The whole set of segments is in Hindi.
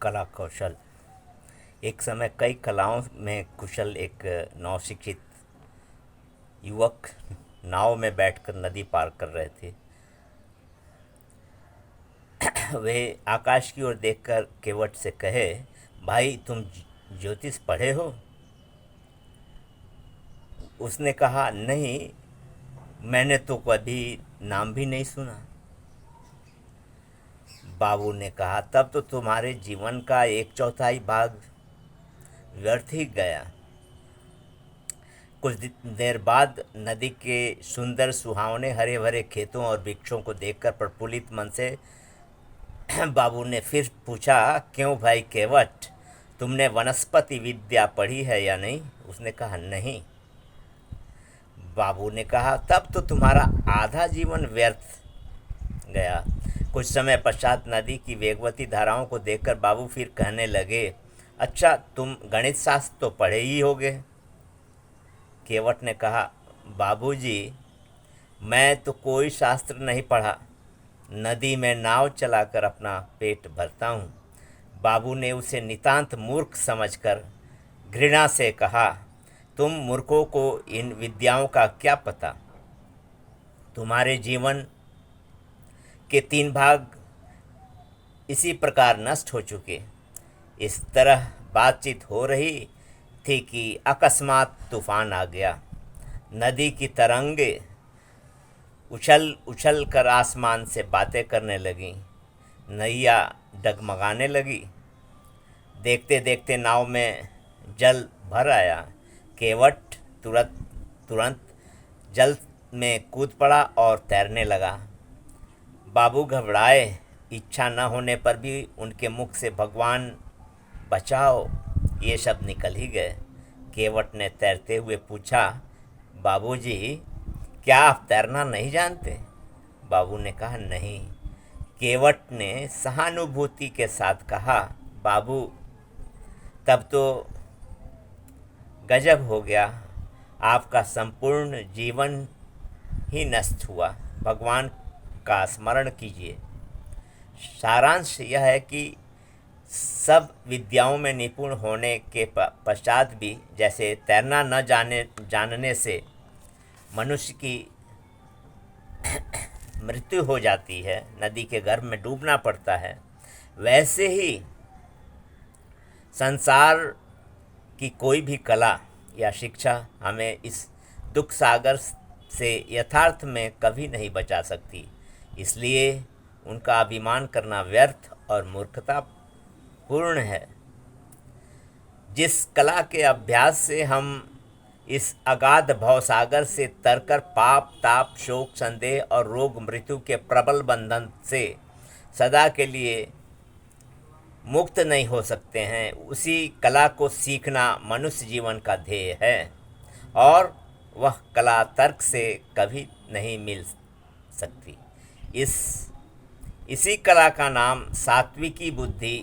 कला कौशल। एक समय कई कलाओं में कुशल एक नौशिक्षित युवक नाव में बैठकर नदी पार कर रहे थे। वे आकाश की ओर देखकर केवट से कहे, भाई तुम ज्योतिष पढ़े हो? उसने कहा, नहीं, मैंने तो कभी नाम भी नहीं सुना। बाबू ने कहा, तब तो तुम्हारे जीवन का एक चौथाई भाग व्यर्थ ही गया। कुछ देर बाद नदी के सुंदर सुहावने हरे भरे खेतों और वृक्षों को देखकर प्रफुल्लित मन से बाबू ने फिर पूछा, क्यों भाई केवट, तुमने वनस्पति विद्या पढ़ी है या नहीं? उसने कहा, नहीं। बाबू ने कहा, तब तो तुम्हारा आधा जीवन व्यर्थ गया। कुछ समय पश्चात नदी की वेगवती धाराओं को देखकर बाबू फिर कहने लगे, अच्छा, तुम गणित शास्त्र तो पढ़े ही होगे। केवट ने कहा, बाबूजी, मैं तो कोई शास्त्र नहीं पढ़ा, नदी में नाव चलाकर अपना पेट भरता हूँ। बाबू ने उसे नितांत मूर्ख समझकर घृणा से कहा, तुम मूर्खों को इन विद्याओं का क्या पता? तुम्हारे जीवन के 3 भाग इसी प्रकार नष्ट हो चुके। इस तरह बातचीत हो रही थी कि अकस्मात तूफान आ गया। नदी की तरंगे उछल उछल कर आसमान से बातें करने लगीं। नैया डगमगाने लगी। देखते देखते नाव में जल भर आया। केवट तुरंत तुरंत जल में कूद पड़ा और तैरने लगा। बाबू घबराए। इच्छा न होने पर भी उनके मुख से भगवान बचाओ ये शब्द निकल ही गए। केवट ने तैरते हुए पूछा, बाबूजी, क्या आप तैरना नहीं जानते? बाबू ने कहा, नहीं। केवट ने सहानुभूति के साथ कहा, बाबू, तब तो गजब हो गया, आपका संपूर्ण जीवन ही नष्ट हुआ। भगवान का स्मरण कीजिए। सारांश यह है कि सब विद्याओं में निपुण होने के पश्चात भी जैसे तैरना न जानने से मनुष्य की मृत्यु हो जाती है, नदी के गर्भ में डूबना पड़ता है, वैसे ही संसार की कोई भी कला या शिक्षा हमें इस दुख सागर से यथार्थ में कभी नहीं बचा सकती। इसलिए उनका अभिमान करना व्यर्थ और मूर्खता पूर्ण है। जिस कला के अभ्यास से हम इस अगाध भवसागर से तरकर पाप, ताप, शोक, संदेह और रोग मृत्यु के प्रबल बंधन से सदा के लिए मुक्त नहीं हो सकते हैं, उसी कला को सीखना मनुष्य जीवन का ध्येय है और वह कला तर्क से कभी नहीं मिल सकती। इसी कला का नाम सात्विकी बुद्धि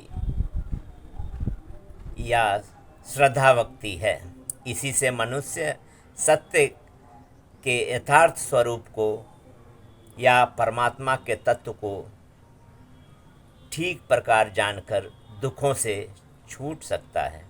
या श्रद्धा भक्ति है। इसी से मनुष्य सत्य के यथार्थ स्वरूप को या परमात्मा के तत्व को ठीक प्रकार जानकर दुखों से छूट सकता है।